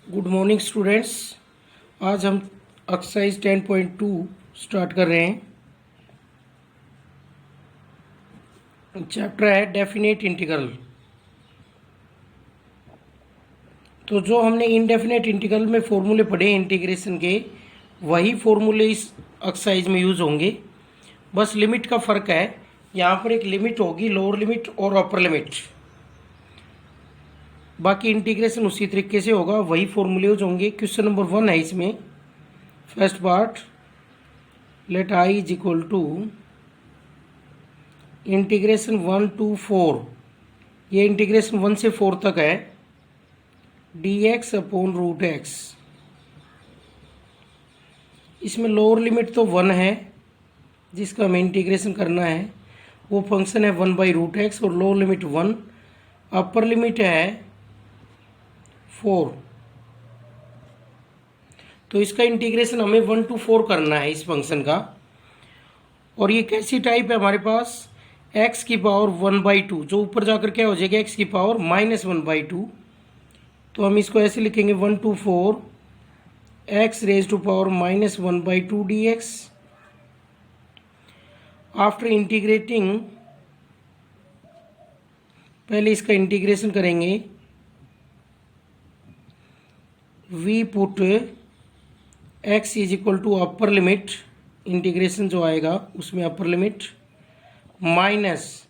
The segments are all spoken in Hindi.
Good morning students. आज हम एक्सरसाइज 10.2 स्टार्ट कर रहे हैं। चैप्टर है डेफिनेट इंटीग्रल। तो जो हमने इनडेफिनेट इंटीग्रल में फॉर्मूले पढ़े इंटीग्रेशन के, वही फॉर्मूले इस एक्सरसाइज में यूज होंगे। बस लिमिट का फ़र्क है, यहाँ पर एक लिमिट होगी, लोअर लिमिट और अपर लिमिट। बाकी इंटीग्रेशन उसी तरीके से होगा, वही फॉर्मूले यूज होंगे। क्वेश्चन नंबर 1 है इसमें। First part, let I is equal to integration 1 to 4, ये इंटीग्रेशन 1 से 4 तक है, dx अपॉन रूट एक्स। इसमें लोअर लिमिट तो 1 है जिसका हमें इंटीग्रेशन करना है, वो फंक्शन है 1/√x, और लोअर लिमिट 1, अपर लिमिट है 4। तो इसका इंटीग्रेशन हमें 1 to 4 करना है इस फंक्शन का। और ये कैसी टाइप है हमारे पास, x की पावर 1/2, जो ऊपर जाकर क्या हो जाएगा, x की पावर -1/2। तो हम इसको ऐसे लिखेंगे 1 to 4 x raise to power -1/2 dx। After integrating, पहले इसका इंटीग्रेशन करेंगे। We put x is equal to upper limit, integration जो आएगा उसमें upper limit, minus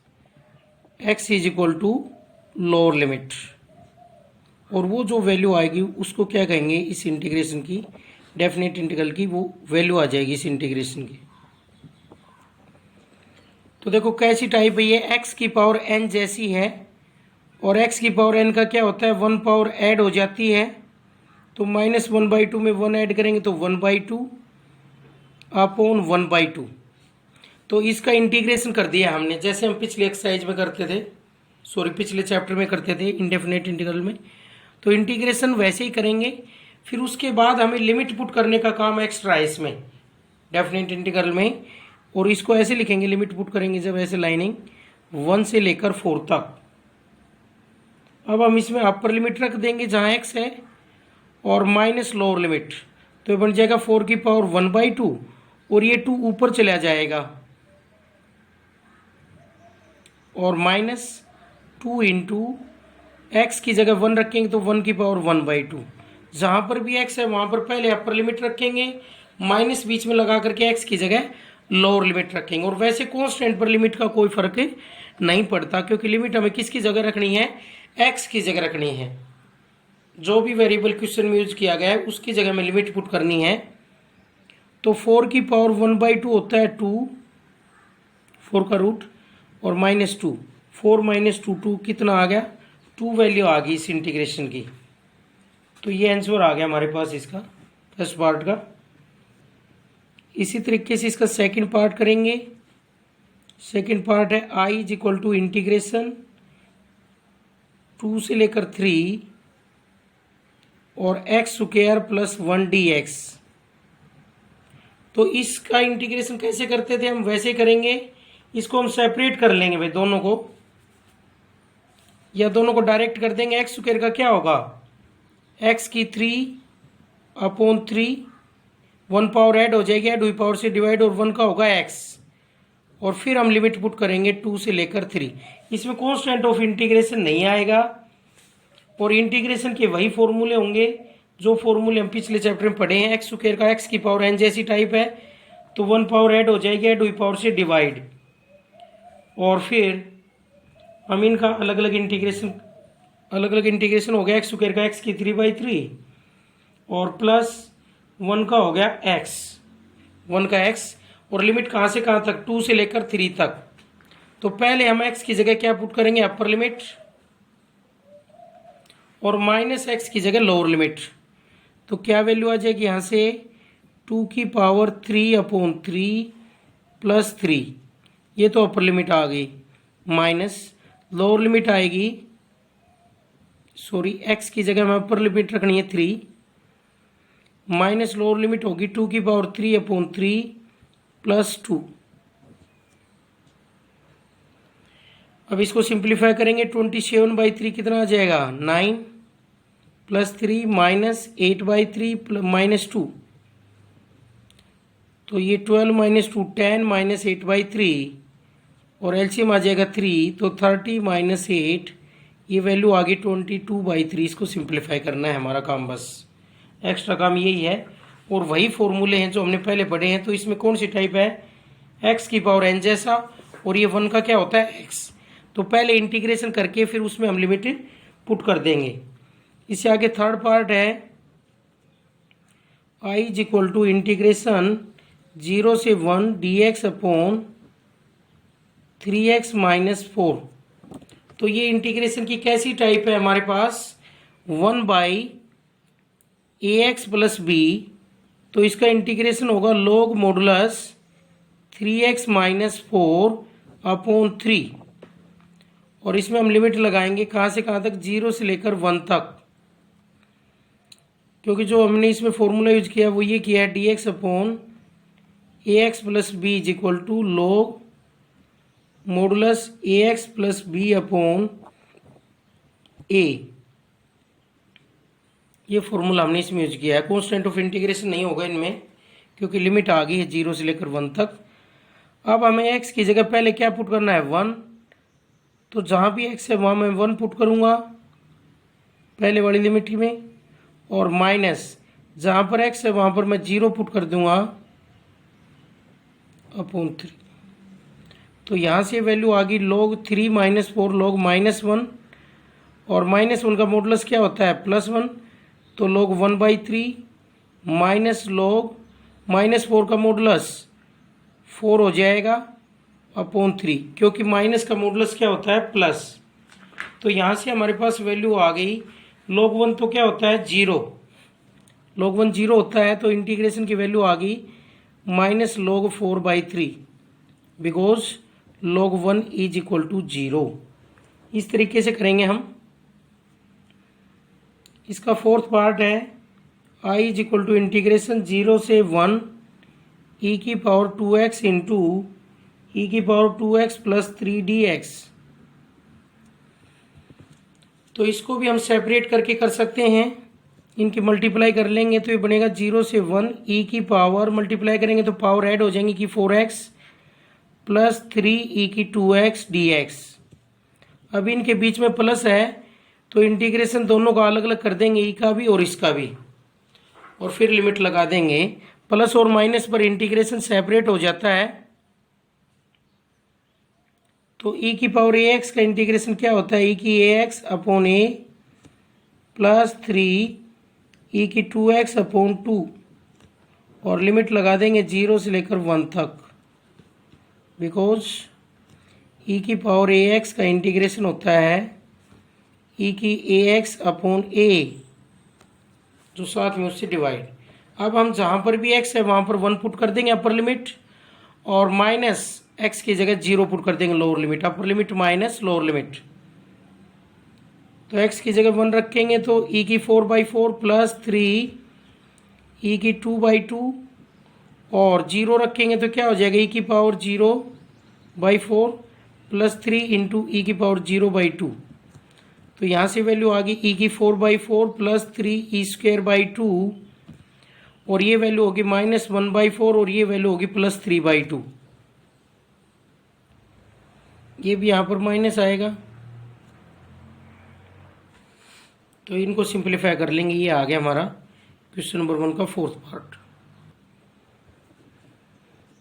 x is equal to lower limit, और वो जो वैल्यू आएगी उसको क्या कहेंगे, इस इंटीग्रेशन की, डेफिनेट इंटीग्रल की वो वैल्यू आ जाएगी इस इंटीग्रेशन की। तो देखो कैसी टाइप है ये, x की पावर n जैसी है, और x की पावर n का क्या होता है, 1 पावर ऐड हो जाती है। तो -1/2 में 1 ऐड करेंगे तो 1/2 अपॉन 1/2। तो इसका इंटीग्रेशन कर दिया हमने, जैसे हम पिछले एक्सरसाइज में करते थे, पिछले चैप्टर में करते थे इंडेफिनेट इंटीग्रल में। तो इंटीग्रेशन वैसे ही करेंगे। फिर उसके बाद हमें लिमिट पुट करने का काम एक्स्ट्रा है इसमें डेफिनेट इंटीग्रल में, और इसको ऐसे लिखेंगे, लिमिट पुट करेंगे जब ऐसे लाइनिंग 1 से लेकर 4 तक। अब हम इसमें अपर लिमिट रख देंगे जहाँ x है, और माइनस लोअर लिमिट, तो बन जाएगा 4 की पावर 1/2, और ये 2 ऊपर चला जाएगा, और -2 इंटू एक्स की जगह 1 रखेंगे तो 1 की पावर 1/2। जहाँ पर भी x है वहाँ पर पहले अपर लिमिट रखेंगे, माइनस बीच में लगा करके x की जगह लोअर लिमिट रखेंगे। और वैसे कॉन्स्टेंट पर लिमिट का कोई फर्क नहीं पड़ता, क्योंकि लिमिट हमें किसकी जगह रखनी है, x की जगह रखनी है। जो भी वेरिएबल क्वेश्चन में यूज किया गया है उसकी जगह में लिमिट पुट करनी है। तो 4 की पावर 1/2 होता है 2, 4 का रूट, और -2, 4 - 2, 2 कितना आ गया, 2 वैल्यू आ गई इस इंटीग्रेशन की। तो ये आंसर आ गया हमारे पास इसका फर्स्ट पार्ट का। इसी तरीके से इसका सेकंड पार्ट करेंगे। सेकंड पार्ट है i is equal to integration 2 से लेकर 3 और x² प्लस 1 dx। तो इसका इंटीग्रेशन कैसे करते थे हम, वैसे करेंगे। इसको हम सेपरेट कर लेंगे भाई दोनों को, या दोनों को डायरेक्ट कर देंगे। x² का क्या होगा, x की 3/3, 1 पावर ऐड हो जाएगी, 2 पावर से डिवाइड, और 1 का होगा x। और फिर हम लिमिट पुट करेंगे 2 से लेकर 3। इसमें कॉन्स्टेंट ऑफ इंटीग्रेशन नहीं आएगा, और इंटीग्रेशन के वही फॉर्मूले होंगे जो फॉर्मूले हम पिछले चैप्टर में पढ़े हैं। x² का x की पावर n जैसी टाइप है, तो 1 पावर ऐड हो जाएगी, 2 पावर से डिवाइड, और फिर हम इनका अलग अलग इंटीग्रेशन हो गया। x² का x की 3/3, और प्लस 1 का हो गया x, 1 का x, और लिमिट कहाँ से कहाँ तक, 2 से लेकर 3 तक। तो पहले हम x की जगह क्या पुट करेंगे, अपर लिमिट, और -x की जगह लोअर लिमिट। तो क्या वैल्यू आ जाएगी यहाँ से, 2 की पावर 3/3 प्लस 3, ये तो अपर लिमिट आ गई, माइनस लोअर लिमिट आएगी, x की जगह में अपर लिमिट रखनी है 3, माइनस लोअर लिमिट होगी 2 की पावर 3/3 प्लस 2। अब इसको सिंप्लीफाई करेंगे, 27/3 कितना आ जाएगा, 9। +3 -8/3 -2, तो ये 12 - 2 10 -8/3 और एलसीएम आ जाएगा 3, तो 30 -8, ये वैल्यू आ गई 22/3। इसको सिंप्लीफाई करना है हमारा काम, बस एक्स्ट्रा काम यही है। और वही फॉर्मूले हैं जो हमने पहले पढ़े हैं। तो इसमें कौन सी टाइप है, x⁴n जैसा, और ये 1 का क्या होता है x। तो पहले इंटीग्रेशन करके फिर उसमें हम लिमिट पुट कर देंगे। इससे आगे थर्ड पार्ट है I = इंटीग्रेशन 0 से 1 dx/3x - 4। तो ये इंटीग्रेशन की कैसी टाइप है हमारे पास, 1/ax + b। तो इसका इंटीग्रेशन होगा log मॉडुलस 3x - 4/3, और इसमें हम लिमिट लगाएंगे कहाँ से कहाँ तक, 0 से लेकर 1 तक। क्योंकि जो हमने इसमें फॉर्मूला यूज किया वो ये किया है, dx/ax + b = log modulus ax + b/a। ये फॉर्मूला हमने इसमें यूज किया है। कांस्टेंट ऑफ इंटीग्रेशन नहीं होगा इनमें, क्योंकि लिमिट आ गई है 0 से लेकर 1 तक। अब हमें x की जगह पहले क्या पुट करना है, 1। तो जहाँ भी x है वहाँ मैं 1 पुट करूँगा पहले वाली लिमिट में, और माइनस जहाँ पर x है वहाँ पर मैं 0 पुट कर दूँगा /3। तो यहाँ से वैल्यू आ गई log 3 - 4 log -1, और -1 का मॉडुलस क्या होता है, +1। तो log 1/3 माइनस log -4 का मॉडुलस 4 हो जाएगा /3, क्योंकि माइनस का मॉडुलस क्या होता है, प्लस। तो यहाँ से हमारे पास वैल्यू आ गई log 1 तो क्या होता है, 0। log 1 0 होता है, तो इंटीग्रेशन की वैल्यू आ गई -log 4/3, बिकॉज log 1 = 0। इस तरीके से करेंगे हम। इसका फोर्थ पार्ट है I = इंटीग्रेशन 0 से 1 e⁴2x इंटू e⁴2x + 3dx। तो इसको भी हम सेपरेट करके कर सकते हैं, इनकी मल्टीप्लाई कर लेंगे तो ये बनेगा 0 से 1 e की पावर, मल्टीप्लाई करेंगे तो पावर ऐड हो जाएंगी कि 4x + 3e⁴2x dx। अभी इनके बीच में प्लस है, तो इंटीग्रेशन दोनों का अलग अलग कर देंगे, ई का भी और इसका भी, और फिर लिमिट लगा देंगे। प्लस और माइनस पर इंटीग्रेशन सेपरेट हो जाता है। तो e⁴ax का इंटीग्रेशन क्या होता है, e⁴ax/a + 3e⁴2x/2, और लिमिट लगा देंगे 0 से लेकर 1 तक, बिकॉज e⁴ax का इंटीग्रेशन होता है e⁴ax/a, जो साथ में उससे डिवाइड। अब हम जहाँ पर भी x है वहाँ पर 1 पुट कर देंगे अपर लिमिट, और माइनस x की जगह 0 पुट कर देंगे लोअर लिमिट, अपर लिमिट माइनस लोअर लिमिट। तो x की जगह 1 रखेंगे तो e⁴/4 + 3e⁴2/2, और 0 रखेंगे तो क्या हो जाएगा, e⁴0/4 + 3 × e⁴0/2। तो यहाँ से वैल्यू आ गई e⁴4/4 + 3e²/2, और ये वैल्यू होगी -1/4, और ये वैल्यू होगी +3/2। ये भी यहाँ पर माइनस आएगा, तो इनको सिंप्लीफाई कर लेंगे। ये आ गया हमारा क्वेश्चन नंबर 1 का फोर्थ पार्ट।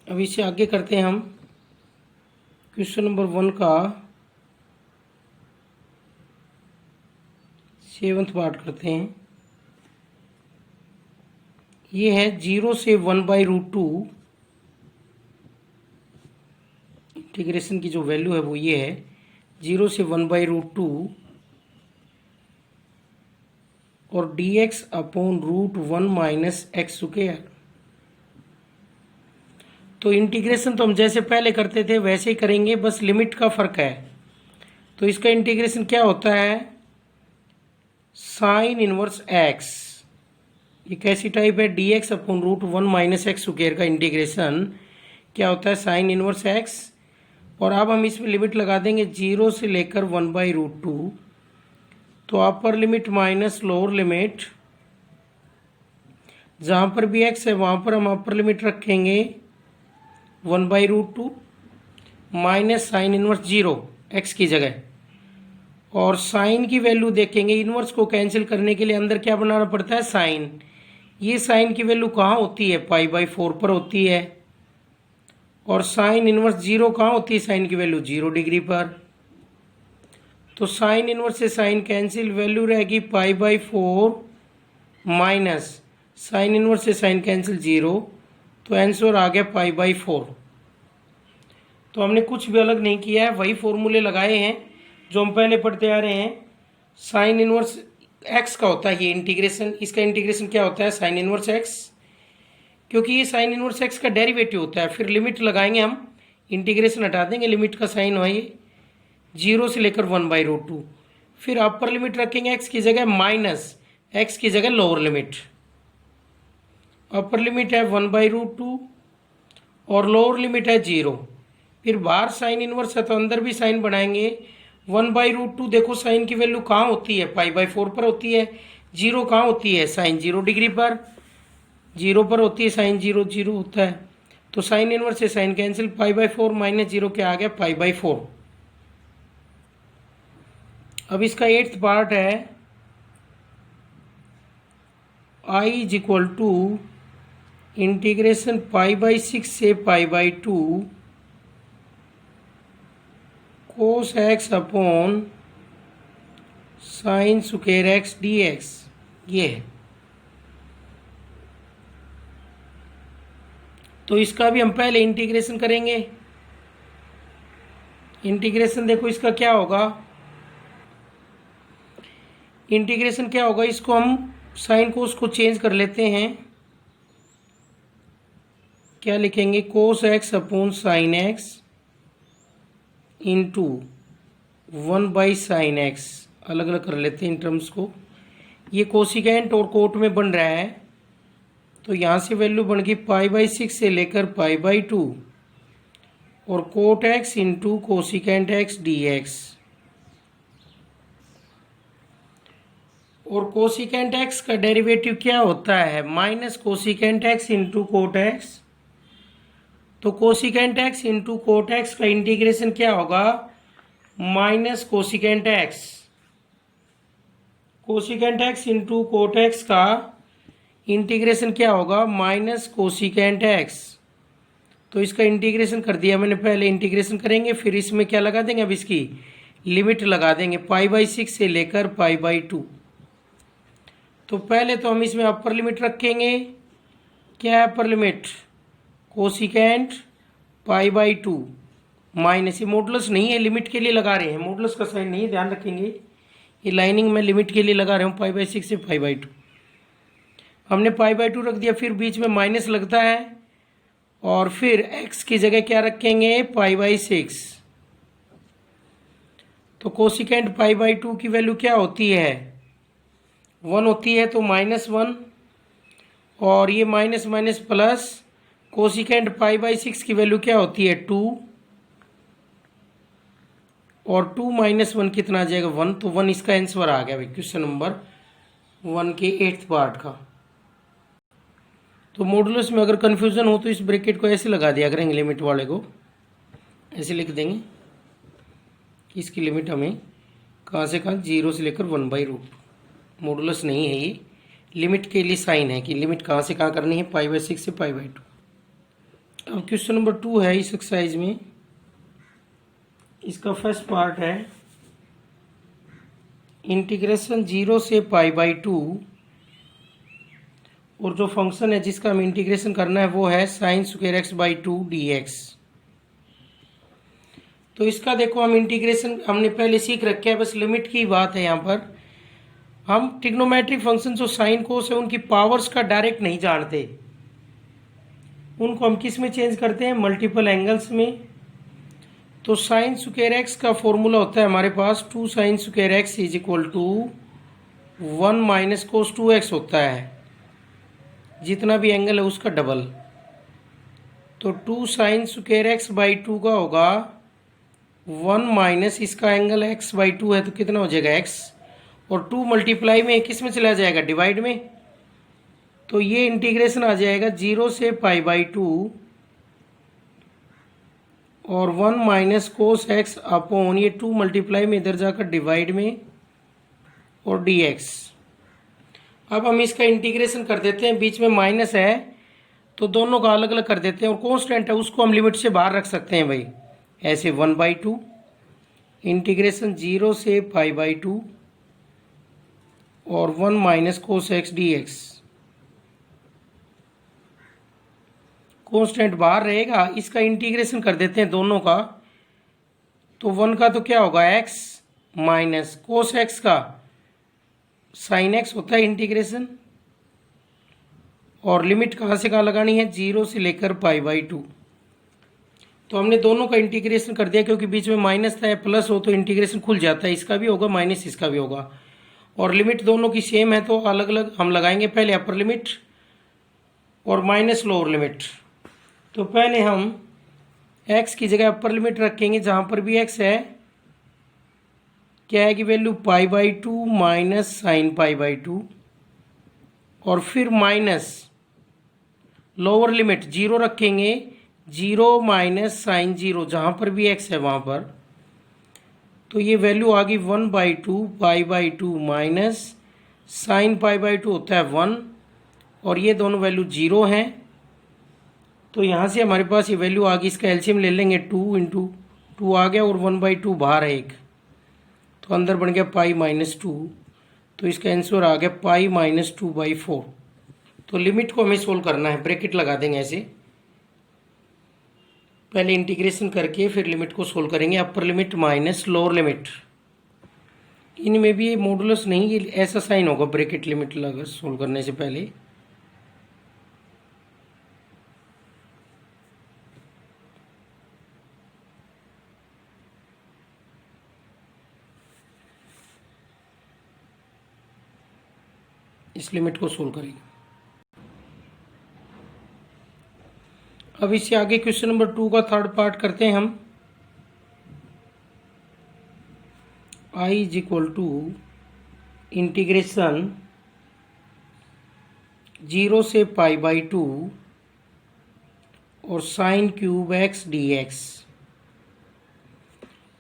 अब इसे आगे करते हैं हम क्वेश्चन नंबर 1 का 7th पार्ट करते हैं। ये है 0 से 1/√2। इंटीग्रेशन की जो वैल्यू है वो ये है 0 से 1/√2 और dx/√1 - x²। तो इंटीग्रेशन तो हम जैसे पहले करते थे वैसे ही करेंगे, बस लिमिट का फ़र्क है। तो इसका इंटीग्रेशन क्या होता है, साइन इनवर्स x। ये कैसी टाइप है, dx/√1 - x² का इंटीग्रेशन क्या होता है, साइन इनवर्स x। और अब हम इसमें लिमिट लगा देंगे 0 से लेकर 1/√2, तो upper limit minus lower limit, जहाँ पर भी x है वहाँ पर हम अपर लिमिट रखेंगे 1/√2 माइनस साइन इनवर्स 0 x की जगह, और साइन की वैल्यू देखेंगे। इनवर्स को कैंसिल करने के लिए अंदर क्या बनाना पड़ता है, साइन। ये साइन की वैल्यू कहाँ होती है, π/4 पर होती है, और साइन इनवर्स 0 कहाँ होती है, साइन की वैल्यू 0 डिग्री पर। तो साइन इनवर्स से साइन कैंसिल, वैल्यू रहेगी π/4 माइनस साइन इनवर्स से साइन कैंसिल 0, तो आंसर आ गया π/4। तो हमने कुछ भी अलग नहीं किया है, वही फॉर्मूले लगाए हैं जो हम पहले पढ़ते आ रहे हैं। साइन इनवर्स एक्स का होता है ये इंटीग्रेशन, इसका इंटीग्रेशन क्या होता है, साइन इनवर्स एक्स, क्योंकि ये साइन इनवर्स एक्स का डेरिवेटिव होता है। फिर लिमिट लगाएंगे हम, इंटीग्रेशन हटा देंगे, लिमिट का साइन है ये 0 से लेकर 1/√2। फिर अपर लिमिट रखेंगे एक्स की जगह माइनस एक्स की जगह लोअर लिमिट। अपर लिमिट है 1/√2 और लोअर लिमिट है 0। फिर बाहर साइन इनवर्स है तो अंदर भी साइन बनाएंगे। 1/√2 देखो साइन की वैल्यू कहाँ होती है, π/4 पर होती है। 0 कहाँ होती है, साइन 0 डिग्री पर, 0 पर होती है, साइन 0 0 होता है। तो साइन इनवर्स से साइन कैंसिल, π/4 माइनस 0 क्या आ गया, π/4। अब इसका 8th पार्ट है, I is equal to integration π/6 से π/2 cos x upon sine square x dx, ये है। तो इसका भी हम पहले इंटीग्रेशन करेंगे। इंटीग्रेशन देखो इसका क्या होगा, इंटीग्रेशन क्या होगा, इसको हम साइन कोस को चेंज कर लेते हैं। क्या लिखेंगे, कोस x upon sine x into 1/sin x, अलग अलग कर लेते हैं इन टर्म्स को। ये कोसिकेंट और कोट में बन रहा है, तो यहाँ से वैल्यू बन गई π/6 से लेकर π/2 और cot x into cosecant x dx। और कोसिकेंट एक्स का डेरिवेटिव क्या होता है, minus cosecant x into cot x. तो cosecant x into cot x का इंटीग्रेशन क्या होगा, minus cosecant x. Cosecant x into cot x का इंटीग्रेशन क्या होगा, माइनस कोसिकेंट एक्स। तो इसका इंटीग्रेशन कर दिया मैंने, पहले इंटीग्रेशन करेंगे फिर इसमें क्या लगा देंगे, अब इसकी लिमिट लगा देंगे π/6 से लेकर π/2। तो पहले तो हम इसमें अपर लिमिट रखेंगे, क्या है अपर लिमिट, कोसिकेंट π/2 माइनस, ये मॉडुलस नहीं है, लिमिट के लिए लगा रहे हैं, मॉडुलस का साइन नहीं है, ध्यान रखेंगे। ये लाइनिंग में लिमिट के लिए लगा रहे हूँ, π/6 से π/2। हमने π/2 रख दिया, फिर बीच में माइनस लगता है, और फिर x की जगह क्या रखेंगे, π/6। तो कोसिकेंट π/2 की वैल्यू क्या होती है, 1 होती है, तो -1, और ये माइनस माइनस प्लस, कोसिकेंट π/6 की वैल्यू क्या होती है, 2, और 2 - 1 कितना आ जाएगा, 1। तो 1 इसका आंसर आ गया भाई क्वेश्चन नंबर 1 के 8th पार्ट का। तो मॉडुलस में अगर कन्फ्यूजन हो तो इस ब्रैकेट को ऐसे लगा दिया करेंगे, लिमिट वाले को ऐसे लिख देंगे कि इसकी लिमिट हमें कहाँ से कहाँ, 0 से लेकर 1/√2। मॉडुलस नहीं है ये, लिमिट के लिए साइन है कि लिमिट कहाँ से कहाँ करनी है, π/6 से π/2। अब क्वेश्चन नंबर 2 है इस एक्सरसाइज में, इसका फर्स्ट पार्ट है इंटीग्रेशन 0 से π/2, और जो फंक्शन है जिसका हम इंटीग्रेशन करना है वो है साइन स्क्वायर x/2 dx। तो इसका देखो हम इंटीग्रेशन हमने पहले सीख रखे हैं, बस लिमिट की बात है। यहाँ पर हम ट्रिग्नोमेट्रिक फंक्शन जो साइन कोस है उनकी पावर्स का डायरेक्ट नहीं जानते, उनको हम किस में चेंज करते हैं, मल्टीपल एंगल्स में। तो साइन स्क्वायर एक्स का फॉर्मूला होता है हमारे पास 2 sin square x is equal to 1 minus cos 2x होता है, जितना भी एंगल है उसका डबल। तो 2 sin स्क्वायर x/2 का होगा 1 माइनस इसका एंगल x/2 है तो कितना हो जाएगा x, और 2 मल्टीप्लाई में किस में चला जाएगा, डिवाइड में। तो ये इंटीग्रेशन आ जाएगा 0 से π/2 और 1 माइनस कोस एक्स अपॉन ये 2 मल्टीप्लाई में इधर जाकर डिवाइड में और dx। अब हम इसका इंटीग्रेशन कर देते हैं, बीच में माइनस है तो दोनों का अलग अलग कर देते हैं, और कांस्टेंट है उसको हम लिमिट से बाहर रख सकते हैं भाई, ऐसे 1/2 इंटीग्रेशन 0 से π/2 और 1 minus cos x dx। Constant बाहर रहेगा, इसका इंटीग्रेशन कर देते हैं दोनों का। तो 1 का तो क्या होगा x माइनस कोस एक्स का साइन एक्स होता है इंटीग्रेशन, और लिमिट कहाँ से कहाँ लगानी है, 0 से लेकर π/2। तो हमने दोनों का इंटीग्रेशन कर दिया, क्योंकि बीच में माइनस था, प्लस हो तो इंटीग्रेशन खुल जाता है, इसका भी होगा माइनस इसका भी होगा, और लिमिट दोनों की सेम है तो अलग अलग हम लगाएंगे, पहले अपर लिमिट और माइनस लोअर लिमिट। तो पहले हम x की जगह अपर लिमिट रखेंगे, जहाँ पर भी x है, क्या है कि वैल्यू π/2 माइनस साइन π/2, और फिर माइनस लोअर लिमिट 0 रखेंगे, 0 माइनस साइन 0, जहाँ पर भी x है वहाँ पर। तो ये वैल्यू आ गई 1/2 π/2 माइनस साइन π/2 होता है 1, और ये दोनों वैल्यू 0 हैं। तो यहाँ से हमारे पास ये वैल्यू आ गई, इसका एलसीएम ले लेंगे, 2 × 2 आ गया और 1/2 बाहर है एक, तो अंदर बन गया π-2। तो इसका आंसर आ गया π-2/4। तो लिमिट को हमें सोल्व करना है, ब्रैकेट लगा देंगे ऐसे, पहले इंटीग्रेशन करके फिर लिमिट को सोल्व करेंगे, अपर लिमिट माइनस लोअर लिमिट। इनमें भी ये मॉडुलस नहीं, ये ऐसा साइन होगा ब्रैकेट लिमिट लगा सोल्व करने से पहले। इस लिमिट को सोल्व करेंगे। अब इससे आगे क्वेश्चन नंबर 2 का थर्ड पार्ट करते हैं हम। I = इंटीग्रेशन 0 से π/2 और साइन क्यूब एक्स dx।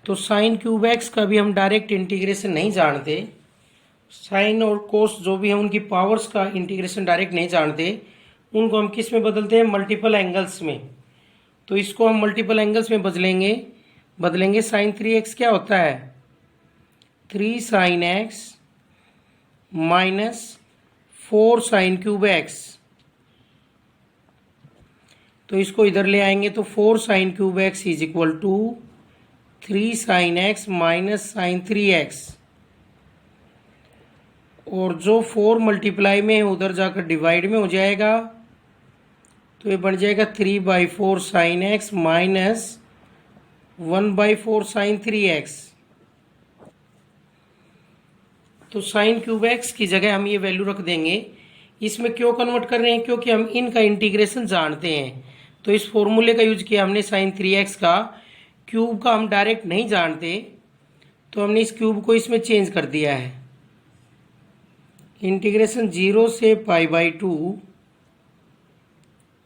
तो साइन क्यूब एक्स का भी हम डायरेक्ट इंटीग्रेशन नहीं जानते, साइन और कोस जो भी हैं उनकी पावर्स का इंटीग्रेशन डायरेक्ट नहीं जानते, उनको हम किस में बदलते हैं, मल्टीपल एंगल्स में। तो इसको हम मल्टीपल एंगल्स में बदलेंगे। साइन 3x क्या होता है, 3 sine x minus 4 sine cube x। तो इसको इधर ले आएंगे तो 4 sine cube x = 3 sine x minus sine 3x, और जो 4 मल्टीप्लाई में है उधर जाकर डिवाइड में हो जाएगा, तो ये बन जाएगा 3/4 sign x minus 1/4 sign 3x। तो साइन क्यूब x की जगह हम ये वैल्यू रख देंगे। इसमें क्यों कन्वर्ट कर रहे हैं, क्योंकि हम इनका इंटीग्रेशन जानते हैं, तो इस फॉर्मूले का यूज किया हमने। साइन 3x का क्यूब का हम डायरेक्ट नहीं जानते, तो हमने इस क्यूब को इसमें चेंज कर दिया है। इंटीग्रेशन 0 से π/2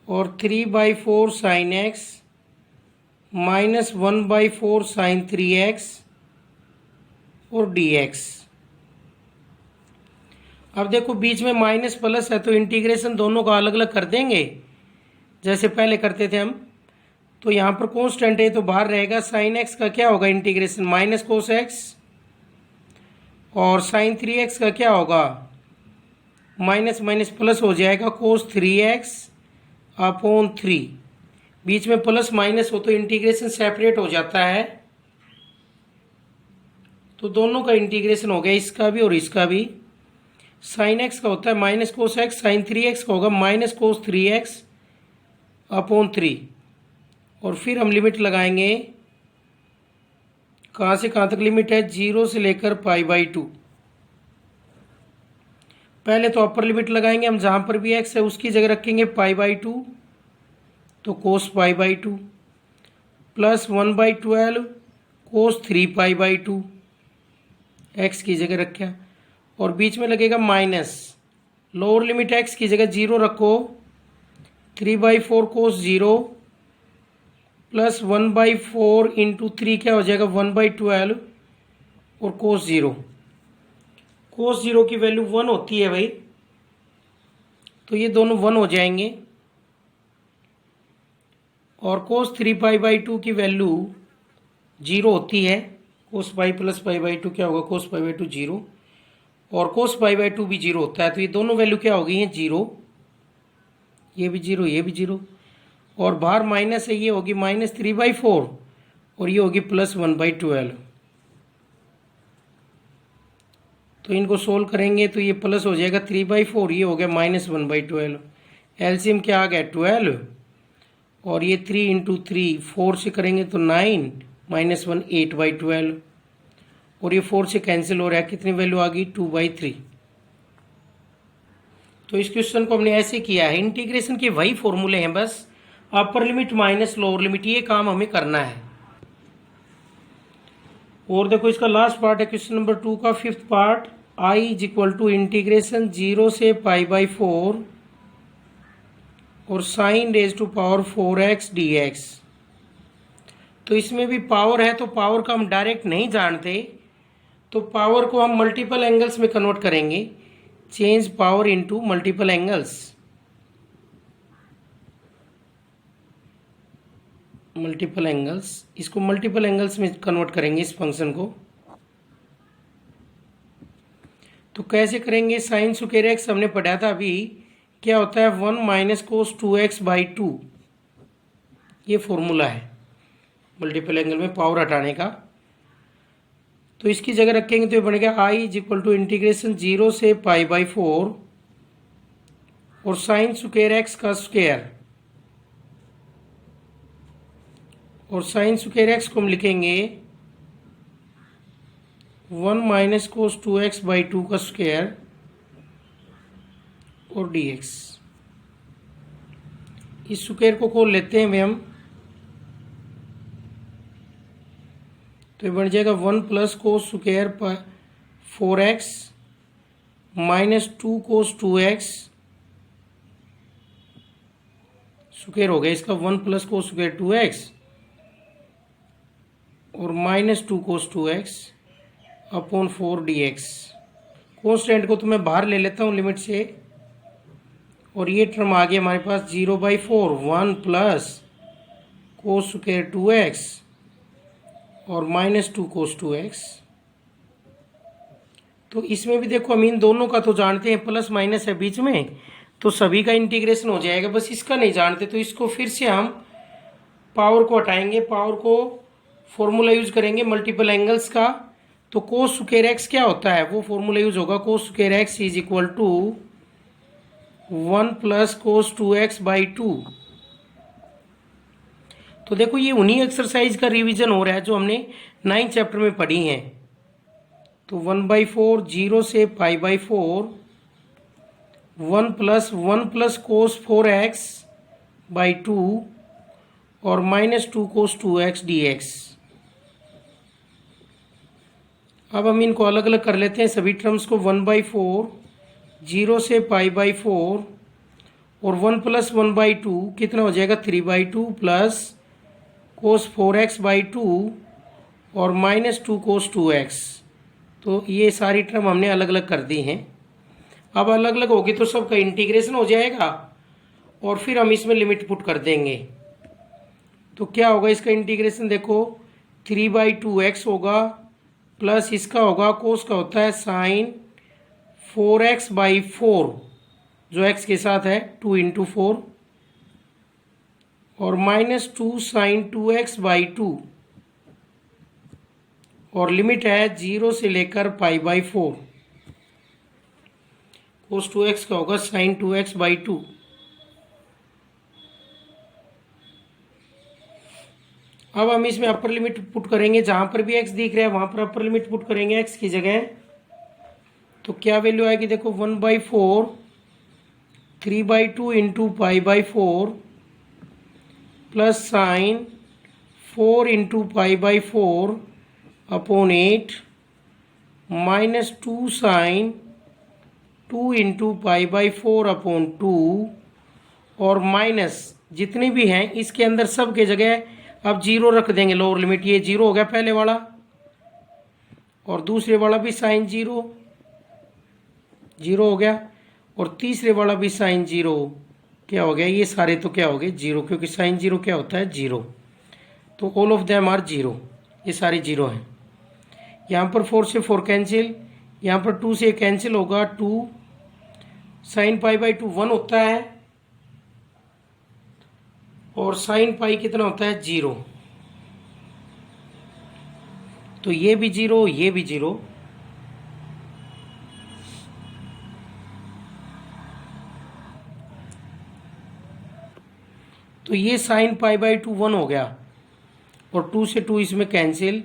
और 3/4 sign x minus 1/4 sign 3x और dx। अब देखो बीच में माइनस प्लस है, तो इंटीग्रेशन दोनों का अलग अलग कर देंगे जैसे पहले करते थे हम। तो यहाँ पर कांस्टेंट है तो बाहर रहेगा, साइन x का क्या होगा इंटीग्रेशन, माइनस कोस x, और साइन 3x का क्या होगा, माइनस माइनस प्लस हो जाएगा, कोस 3x अपॉन 3। बीच में प्लस माइनस हो तो इंटीग्रेशन सेपरेट हो जाता है। तो दोनों का इंटीग्रेशन हो गया, इसका भी और इसका भी। साइन x का होता है minus cos x, sign 3x का होगा माइनस कोस 3x अपॉन 3, और फिर हम लिमिट लगाएंगे, कहाँ से कहाँ तक लिमिट है, 0 से लेकर π/2। पहले तो अपर लिमिट लगाएंगे हम, जहाँ पर भी x है उसकी जगह रखेंगे π/2, तो कोस π/2 प्लस 1/12 कोस 3 π/2 x की जगह रखा, और बीच में लगेगा माइनस, लोअर लिमिट एक्स की जगह 0 रखो, 3/4 कोस 0 प्लस 1/4 इंटू 3 क्या हो जाएगा 1/12 और कोस 0। कोस 0 की वैल्यू 1 होती है भाई, तो ये दोनों 1 हो जाएंगे। और कोस 3π/2 की वैल्यू 0 होती है। कोस पाई प्लस π/2 क्या होगा, कोस π/2 0, और कोस π/2 भी 0 होता है। तो ये दोनों वैल्यू क्या हो गई हैं 0, ये भी 0, ये भी 0, और बाहर माइनस है, ये होगी -3/4 और ये होगी +1/12। तो इनको सोल्व करेंगे तो ये प्लस हो जाएगा 3/4, ये हो गया -1/12। एलसीएम क्या आ गया 12, और ये 3 × 3 4 से करेंगे तो 9 -1 8/12, और ये 4 से कैंसिल हो रहा है, कितनी वैल्यू आ गई 2/3। तो इस क्वेश्चन को हमने ऐसे किया है। इंटीग्रेशन के वही फॉर्मूले हैं, बस अपर लिमिट माइनस लोअर लिमिट, ये काम हमें करना है। और देखो इसका लास्ट पार्ट है क्वेश्चन नंबर 2 का 5th पार्ट, I = इंटीग्रेशन 0 से π/4 और sin r⁴4x dx। तो इसमें भी पावर है, तो पावर का हम डायरेक्ट नहीं जानते, तो पावर को हम मल्टीपल एंगल्स में कन्वर्ट करेंगे। Change power into multiple angles, multiple angles, इसको मल्टीपल एंगल्स में कन्वर्ट करेंगे इस फंक्शन को। तो कैसे करेंगे, साइन स्क्वायर एक्स हमने पढ़ा था अभी, क्या होता है 1 - cos 2x/2, ये फॉर्मूला है मल्टीपल एंगल में पावर हटाने का। तो इसकी जगह रखेंगे तो ये बनेगा I = इंटीग्रेशन 0 से π/4 और साइन स्क्वायर एक्स का स्क्वायर, और साइन स्क्वायर एक्स को हम लिखेंगे 1 - cos 2x/2 का स्क्वायर और dx। इस स्क्वायर को खोल लेते हैं हम, तो ये बन जाएगा 1 + cos square 4x -2 cos 2x square हो गया इसका 1 + cos स्क्वायर 2x और -2 cos 2x upon 4 dx। Constant को तो मैं बाहर ले लेता हूँ लिमिट से, और ये टर्म आ गया हमारे पास 0/4 1 + cos स्क्वायर 2x और -2 cos 2x। तो इसमें भी देखो हम इन दोनों का तो जानते हैं, प्लस माइनस है बीच में, तो सभी का इंटीग्रेशन हो जाएगा, बस इसका नहीं जानते। तो इसको फिर से हम पावर को हटाएंगे, पावर को फॉर्मूला यूज करेंगे मल्टीपल एंगल्स का। तो कोस स्क्वायर एक्स क्या होता है, वो फॉर्मूला यूज होगा, कोस स्क्वायर एक्स = 1 + cos 2x/2। तो देखो ये उन्हीं एक्सरसाइज का रिवीजन हो रहा है जो हमने 9th चैप्टर में पढ़ी हैं। तो 1/4 0 से π/4 1 + cos 4x/2 और -2 cos 2x dx। अब हम इनको अलग अलग कर लेते हैं सभी टर्म्स को। 1/4 0 से π/4 और 1 + 1/2 कितना हो जाएगा 3/2 प्लस cos 4x/2 और -2 cos 2x। तो ये सारी टर्म हमने अलग अलग कर दी हैं। अब अलग अलग होगी तो सबका इंटीग्रेशन हो जाएगा और फिर हम इसमें लिमिट पुट कर देंगे। तो क्या होगा इसका इंटीग्रेशन, देखो 3/2x होगा प्लस इसका होगा, कोस का होता है साइन 4x/4 जो x के साथ है 2 × 4 और -2 sin 2x/2 और लिमिट है 0 से लेकर π/4। cos 2x का होगा sin 2x/2। अब हम इसमें अपर लिमिट पुट करेंगे, जहां पर भी x दिख रहा है वहां पर अपर लिमिट पुट करेंगे x की जगह। तो क्या वैल्यू आएगी, देखो 1/4 3/2 × π/4 प्लस साइन 4 × π/4 अपॉन 8 -2 साइन 2 × π/4/2 और माइनस जितने भी हैं इसके अंदर सब के जगह अब जीरो रख देंगे लोअर लिमिट। ये जीरो हो गया पहले वाला और दूसरे वाला भी साइन जीरो जीरो हो गया और तीसरे वाला भी साइन जीरो क्या हो गया, ये सारे तो क्या हो गए जीरो, क्योंकि साइन जीरो क्या होता है जीरो। तो all of them are zero, ये सारे जीरो हैं। यहाँ पर 4 से 4 कैंसिल, यहाँ पर 2 से कैंसिल होगा 2, साइन π/2 1 होता है और साइन पाई कितना होता है जीरो। तो ये भी जीरो ये भी जीरो, तो ये साइन π/2 1 हो गया और 2 से 2 इसमें कैंसिल,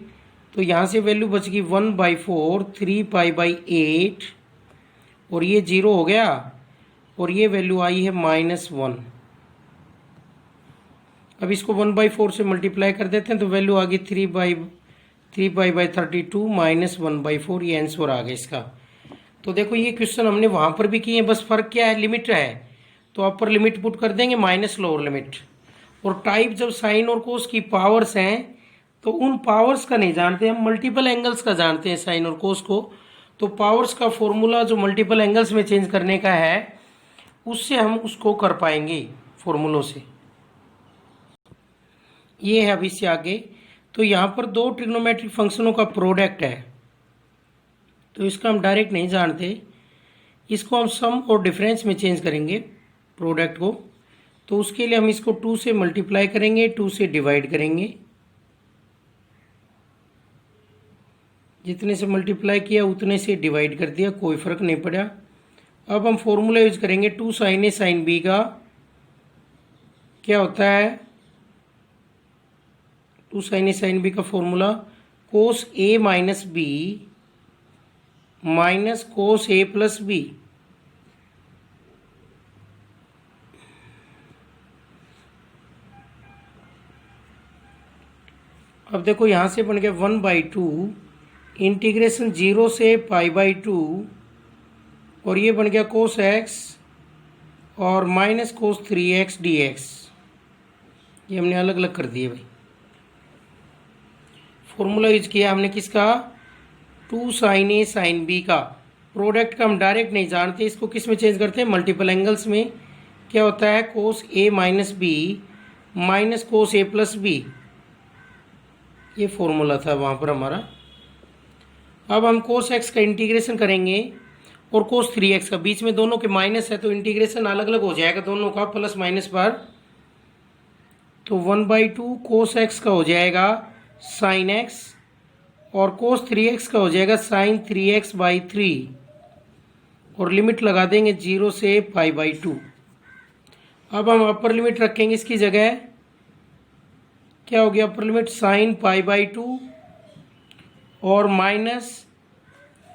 तो यहाँ से वैल्यू बच गई 1/4 3π/8 और ये जीरो हो गया और ये वैल्यू आई है -1। अब इसको 1/4 से मल्टीप्लाई कर देते हैं तो वैल्यू आ गई 3π/32 -1/4, ये आंसर आ गया इसका। तो देखो ये क्वेश्चन हमने वहाँ पर भी किए, बस फर्क क्या है लिमिट है, तो अपर लिमिट पुट कर देंगे माइनस लोअर लिमिट। और टाइप जब साइन और कोस की पावर्स हैं तो उन पावर्स का नहीं जानते, हम मल्टीपल एंगल्स का जानते हैं साइन और कोस को। तो पावर्स का फॉर्मूला जो मल्टीपल एंगल्स में चेंज करने का है उससे हम उसको कर पाएंगे फॉर्मूलों से। ये है अभी से आगे। तो यहाँ पर दो ट्रिग्नोमेट्रिक फंक्शनों का प्रोडक्ट है तो इसका हम डायरेक्ट नहीं जानते, इसको हम सम और डिफरेंस में चेंज करेंगे प्रोडक्ट को। तो उसके लिए हम इसको 2 से मल्टीप्लाई करेंगे, 2 से डिवाइड करेंगे, जितने से मल्टीप्लाई किया उतने से डिवाइड कर दिया, कोई फर्क नहीं पड़ा। अब हम फॉर्मूला यूज करेंगे 2 sin A sin B का, क्या होता है 2 sin A sin B का formula cos A minus B minus cos A plus B। अब देखो यहाँ से बन गया 1/2 इंटीग्रेशन 0 से π/2 और ये बन गया cos x और माइनस cos 3x dx। ये हमने अलग अलग कर दिए भाई। फॉर्मूला यूज किया हमने किसका 2 sin A sin B का। प्रोडक्ट का हम डायरेक्ट नहीं जानते, इसको किस में चेंज करते हैं मल्टीपल एंगल्स में। क्या होता है cos A minus B minus cos A plus B, ये फॉर्मूला था वहाँ पर हमारा। अब हम cos x का इंटीग्रेशन करेंगे और cos 3x का, बीच में दोनों के माइनस है तो इंटीग्रेशन अलग अलग हो जाएगा दोनों का प्लस माइनस पर। तो 1/2 cos x का हो जाएगा sin x और cos 3x का हो जाएगा sin 3x/3 और लिमिट लगा देंगे 0 से π/2। अब हम अपर लिमिट रखेंगे इसकी जगह, क्या हो गया अपर लिमिट sin π/2 और माइनस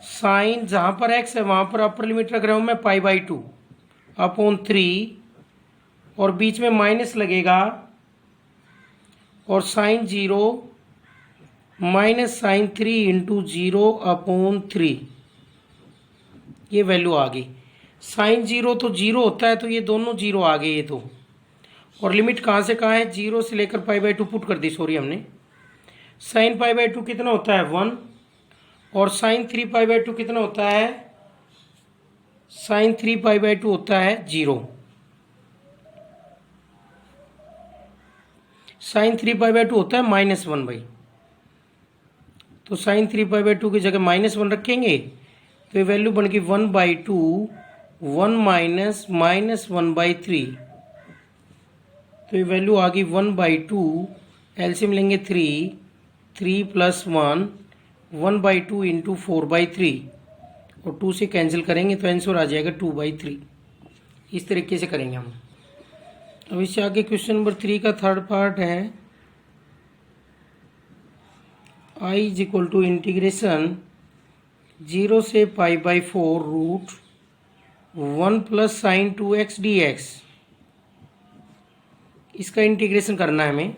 साइन जहाँ पर x है वहाँ पर अपर लिमिट रख रहा हूँ मैं π/2 अपॉन 3 और बीच में माइनस लगेगा और sine 0 minus sine 3 into 0 upon 3, ये वैल्यू आ गई। साइन 0 तो 0 होता है तो ये दोनों 0 आ गए ये तो। और लिमिट कहाँ से कहाँ है 0 से लेकर π/2 पुट कर दी, सॉरी हमने। साइन π/2 कितना होता है 1 और साइन 3π/2 कितना होता है, साइन 3π/2 होता है 0। साइन 3π/2 होता है -1 भाई। तो साइन 3π/2 की जगह -1 रखेंगे तो ये वैल्यू बन गई 1/2 1 माइनस -1/3। तो ये वैल्यू आ गई 1/2, एलसीएम लेंगे 3 प्लस 1 1/2 इंटू 4/3 और 2 से कैंसिल करेंगे तो आंसर आ जाएगा 2/3। इस तरीके से करेंगे हम। अब इससे आगे क्वेश्चन नंबर 3 का थर्ड पार्ट है I is equal to integration 0 से π/4 root 1 plus sine 2x dx। इसका इंटीग्रेशन करना है हमें।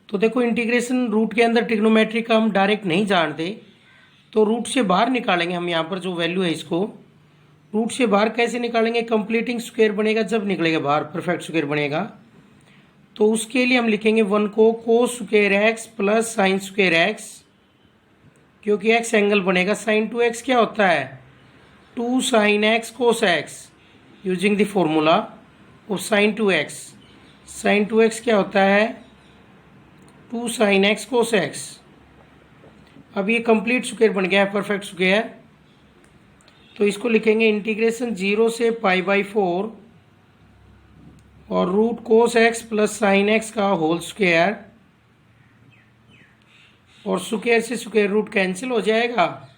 तो देखो इंटीग्रेशन रूट के अंदर ट्रिग्नोमेट्री का हम डायरेक्ट नहीं जानते, तो रूट से बाहर निकालेंगे हम यहाँ पर जो वैल्यू है इसको। रूट से बाहर कैसे निकालेंगे? कंप्लीटिंग स्क्वायर बनेगा जब निकलेगा बाहर, परफेक्ट स्क्वायर बनेगा। तो उसके लिए हम लिखेंगे 1 को cos square x plus sine square x, क्योंकि एक्स एंगल बनेगा। साइन 2x क्या होता है? 2 sine x cos x, using the formula of sine 2x। Sine 2x क्या होता है? 2 साइन एक्स कोस एक्स। अब ये कंप्लीट स्क्वायर बन गया है, परफेक्ट स्क्वायर। तो इसको लिखेंगे इंटीग्रेशन 0 से π/4 और root cos x plus sine x का होल स्क्वायर, और स्क्वायर से स्क्वायर रूट कैंसिल हो जाएगा।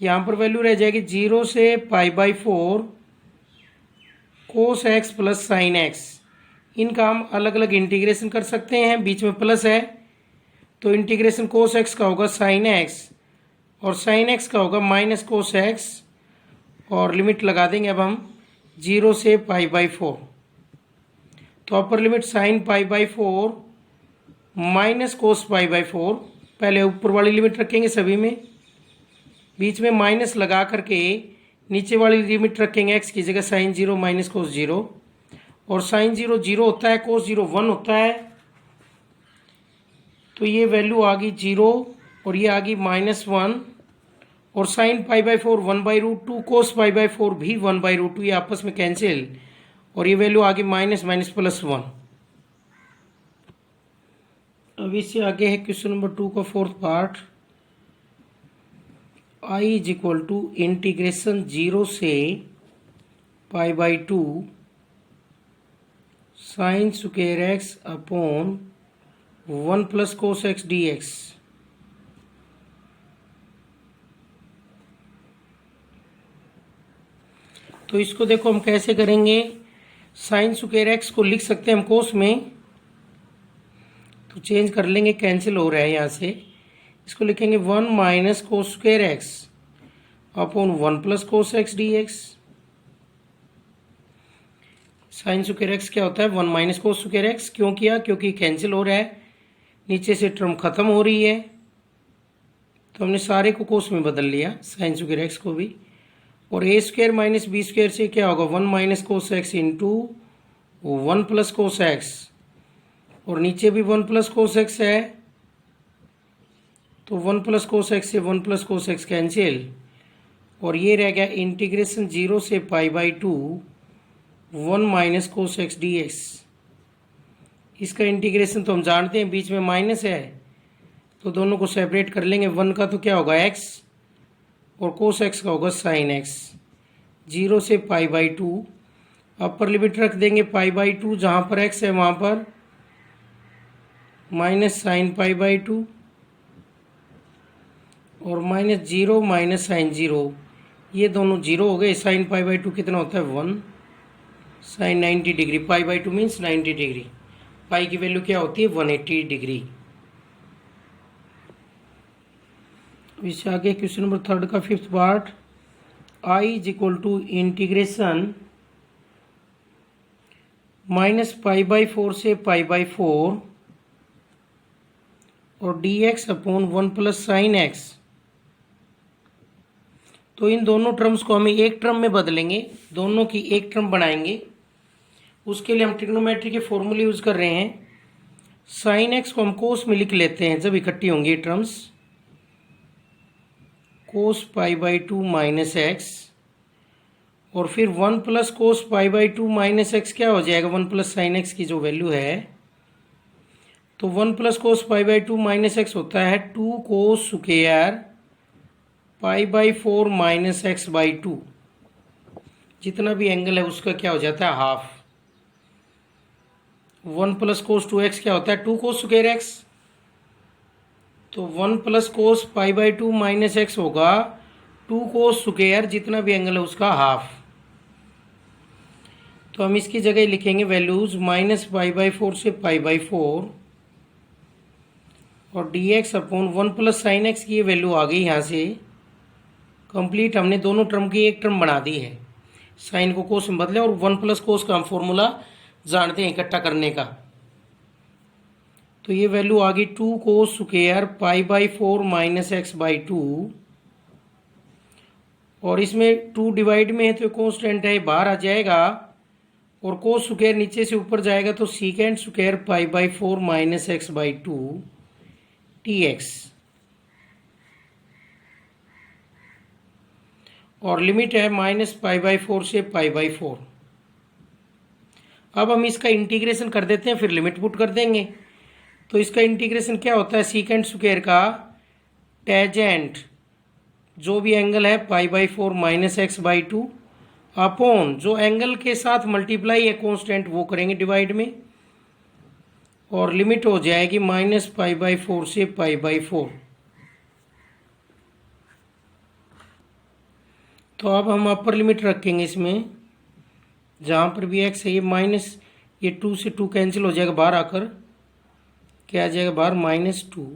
यहाँ पर वैल्यू रह जाएगी 0 से π/4 cos x plus sine x. इनका हम अलग अलग इंटीग्रेशन कर सकते हैं, बीच में प्लस है तो इंटीग्रेशन कोस एक्स का होगा साइन एक्स और साइन एक्स का होगा माइनस कोस एक्स, और लिमिट लगा देंगे अब हम 0 से π/4। तो upper limit sine π/4 minus cos π/4, पहले ऊपर वाली लिमिट रखेंगे सभी में, बीच में माइनस लगा करके नीचे वाली लिमिट रखेंगे एक्स की जगह साइन 0 माइनस कोस 0, और साइन 0 0 होता है, कोस 0 1 होता है। तो ये वैल्यू आ गई 0 और ये आ गई -1, और साइन π/4 1/√2, कोस π/4 भी 1/√2, ये आपस में कैंसिल, और ये वैल्यू आ गई -(-+1). अब इससे आगे है क्वेश्चन नंबर 2 का फोर्थ पार्ट। I = इंटीग्रेशन 0 से π/2 sine square x upon 1 + cos x dx। तो इसको देखो हम कैसे करेंगे। साइन स्क्वायर एक्स को लिख सकते हैं हम कोस में, तो चेंज कर लेंगे, कैंसिल हो रहा है यहाँ से। इसको लिखेंगे 1 - कोस square x upon 1 + cos x dx। Sign square x क्या होता है? 1 - कोस स्क्वायर एक्स। क्यों किया? क्योंकि कैंसिल हो रहा है, नीचे से टर्म खत्म हो रही है, तो हमने सारे को कोस में बदल लिया, साइन स्क्वायर एक्स को भी। और a² - b² से क्या होगा? 1 - cos x into 1 + cos x, और नीचे भी 1 + कोस एक्स है, तो 1 + कोस एक्स से 1 + कोस एक्स कैंसिल, और ये रह गया इंटीग्रेशन 0 से π/2 1 - कोस एक्स dx। इसका इंटीग्रेशन तो हम जानते हैं, बीच में माइनस है तो दोनों को सेपरेट कर लेंगे। 1 का तो क्या होगा? x, और कोस एक्स का होगा साइन एक्स। 0 से π/2 अपर लिमिट रख देंगे π/2, जहाँ पर x है वहाँ पर माइनस साइन π/2, और -0 माइनस साइन 0, ये दोनों 0 हो गए। साइन π/2 कितना होता है? 1 sine 90 degree. π/2 means 90 degree. Pi की वैल्यू क्या होती है? 180 डिग्री। इससे आगे क्वेश्चन नंबर 3 का 5th पार्ट। I = इंटीग्रेशन -π/4 से π/4 और dx अपॉन 1 + साइन एक्स। तो इन दोनों टर्म्स को हमें एक टर्म में बदलेंगे, दोनों की एक टर्म बनाएंगे। उसके लिए हम ट्रिग्नोमेट्री के फॉर्मूले यूज कर रहे हैं। साइन एक्स को हम कोस में लिख लेते हैं जब इकट्ठी होंगी टर्म्स, कोस π/2 माइनस एक्स, और फिर 1 + कोस π/2 माइनस एक्स क्या हो जाएगा? 1 + साइन एक्स की जो वैल्यू है, तो 1 + कोस π/2 माइनस एक्स होता है 2 कोस स्क्वायर π/4 माइनस x/2। जितना भी एंगल है उसका क्या हो जाता है? हाफ। 1 + कोस 2x क्या होता है? 2 कोस स्क्वायर एक्स। तो 1 + कोस π/2 माइनस एक्स होगा 2 कोस स्क्वायर, जितना भी एंगल है उसका हाफ। तो हम इसकी जगह लिखेंगे वैल्यूज -π/4 से π/4 और dx अपॉन 1 + साइन एक्स की ये वैल्यू आ गई। यहाँ से कंप्लीट हमने दोनों टर्म की एक टर्म बना दी है। साइन को कोस में बदले, और 1 + कोस का हम फॉर्मूला जानते हैं इकट्ठा करने का। तो ये वैल्यू आ गई 2 कोस स्क्वायर π/4 माइनस x/2 और इसमें 2 डिवाइड में है तो कॉन्स्टेंट है, बाहर आ जाएगा और कोस स्क्वायर नीचे से ऊपर जाएगा तो secant square pi by 4 minus x by 2 T x. और लिमिट है माइनस पाई बाई 4 से पाई बाई 4। अब हम इसका इंटीग्रेशन कर देते हैं, फिर लिमिट पुट कर देंगे। तो इसका इंटीग्रेशन क्या होता है, सीकेंड स्क्वायर का टेजेंट जो भी एंगल है pi by 4 minus x by 2 upon जो एंगल के साथ मल्टीप्लाई है कांस्टेंट वो करेंगे डिवाइड में, और लिमिट हो जाएगी माइनस पाई बाई 4 से पाई बाई 4। तो अब हम अपर लिमिट रखेंगे इसमें, जहाँ पर भी एक्स है ये माइनस, ये 2 से 2 कैंसिल हो जाएगा, बाहर आकर क्या आ जाएगा बाहर -2।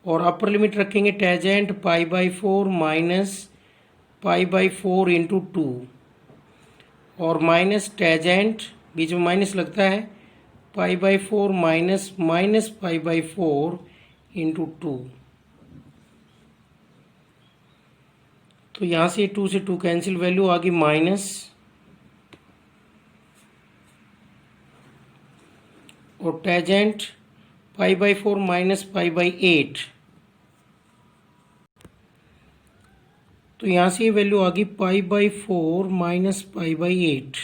और अपर लिमिट रखेंगे tangent pi by 4 minus pi by 4 into 2 और माइनस टेजेंट, बीच में माइनस लगता है, pi by 4 minus minus pi by 4 into 2। तो यहाँ से 2 से 2 कैंसिल, वैल्यू आ गई माइनस, और tangent pi by 4 minus pi by 8। तो यहाँ से ये वैल्यू आ गई pi by 4 minus pi by 8।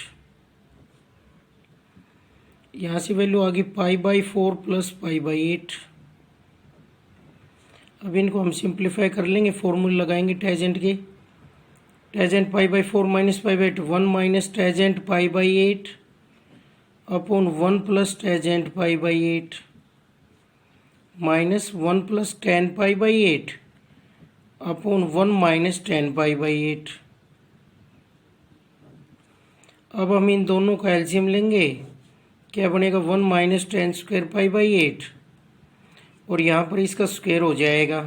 यहाँ से वैल्यू आ गई pi by 4 plus pi by 8। अब इनको हम सिंप्लीफाई कर लेंगे, फॉर्मूले लगाएंगे टेजेंट के। Tangent pi by 4 minus pi by 8, 1 minus tangent pi by 8 upon 1 plus tangent pi by 8 minus 1 plus ten pi by 8 upon 1 minus ten pi by 8। अब हम इन दोनों का एलसीएम लेंगे, क्या बनेगा 1 minus ten square pi by 8, और यहाँ पर इसका स्क्वायर हो जाएगा,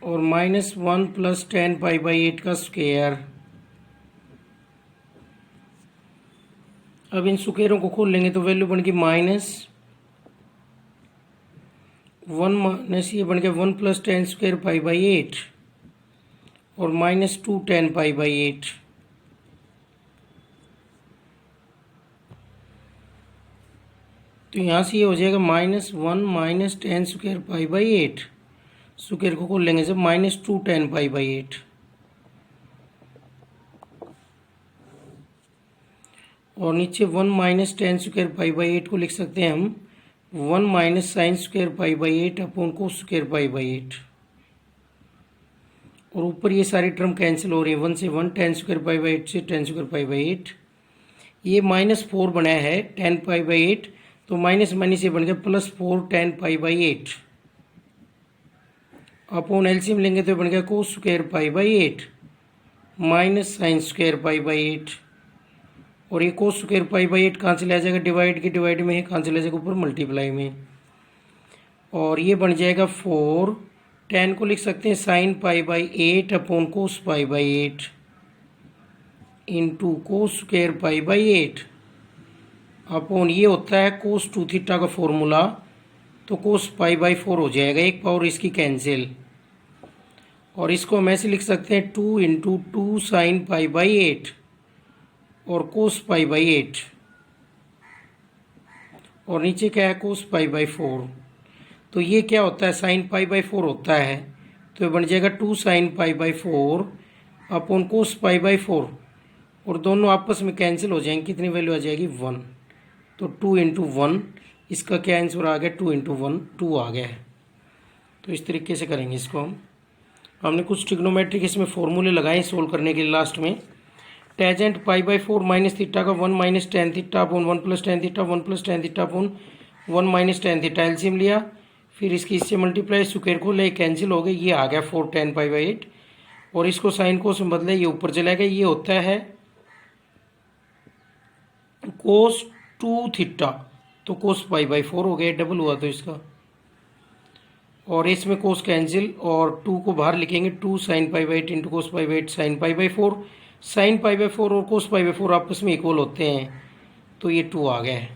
और minus 1 plus ten pi by 8 का स्क्वायर। अब इन स्क्वायरों को खोल लेंगे तो वैल्यू बन गई माइनस 1 माइनस ये बन गया 1 plus ten square pi by 8 और माइनस 2 टेन पाई बाई 8। तो यहाँ से ये हो जाएगा minus 1 minus ten square pi by 8, square को खोल लेंगे जब माइनस 2 टेन पाई बाई 8, और नीचे 1 minus ten square pi by 8 को लिख सकते हैं हम 1 minus sine square pi by 8 upon cos square pi by 8, और ऊपर ये सारी टर्म कैंसिल हो रही है, 1 से 1, टेन स्क्वायर पाई बाई 8 से टेन स्क्वायर पाई बाई 8, ये -4 बनाया है 10 पाई बाई 8, तो माइनस माइनस ये बन गया +4 10 पाई बाई 8 अपॉन एलसीएम लेंगे तो बन गया cos square pi by 8 minus sine square pi by 8, और ये कोस स्क्वायर पाई बाई 8 कहाँ चला जाएगा, डिवाइड के डिवाइड में है, कहाँ चला जाएगा ऊपर मल्टीप्लाई में, और ये बन जाएगा 4 10 को लिख सकते हैं sine pi by 8 upon cos pi by 8 into cos square pi by 8 upon ये होता है कोस 2 थीटा का फॉर्मूला, तो कोस पाई बाई 4 हो जाएगा, एक पावर इसकी कैंसिल, और इसको हम ऐसे लिख सकते हैं 2 इंटू 2 साइन पाई बाई 8 और कोस पाई बाई 8, और नीचे क्या है कोस पाई बाई 4। तो ये क्या होता है साइन पाई बाई 4 होता है, तो ये बन जाएगा 2 sine pi by 4 upon cos pi by 4, और दोनों आपस में कैंसिल हो जाएंगे, कितनी वैल्यू आ जाएगी 1, तो 2 इंटू 1, इसका क्या आंसर आ गया 2 इंटू 1 2 आ गया है। तो इस तरीके से करेंगे इसको हमने कुछ ट्रिग्नोमेट्रिक इसमें फॉर्मूले लगाए सोल्व करने के लिए। लास्ट में tangent pi by 4 minus theta का 1 minus tan theta upon 1 plus tan theta, 1 plus tan theta upon 1 minus tan theta, LCM लिया, फिर इसकी इससे मल्टीप्लाई, स्क्वायर को ले कैंसिल हो गई, ये आ गया 4 10 पाई बाई 8, और इसको साइन कोस में बदले, ये ऊपर चला गया, ये होता है कोस 2 थीटा, तो कोस पाई बाई 4 हो गया, डबल हुआ तो इसका, और इसमें कोस कैंसिल, और 2 को बाहर लिखेंगे 2 sine pi by 8 into cos pi by 8 sine pi by 4, sine pi by 4 और कोस पाई बाई 4 आपस में इक्वल होते हैं, तो ये 2 आ गया है।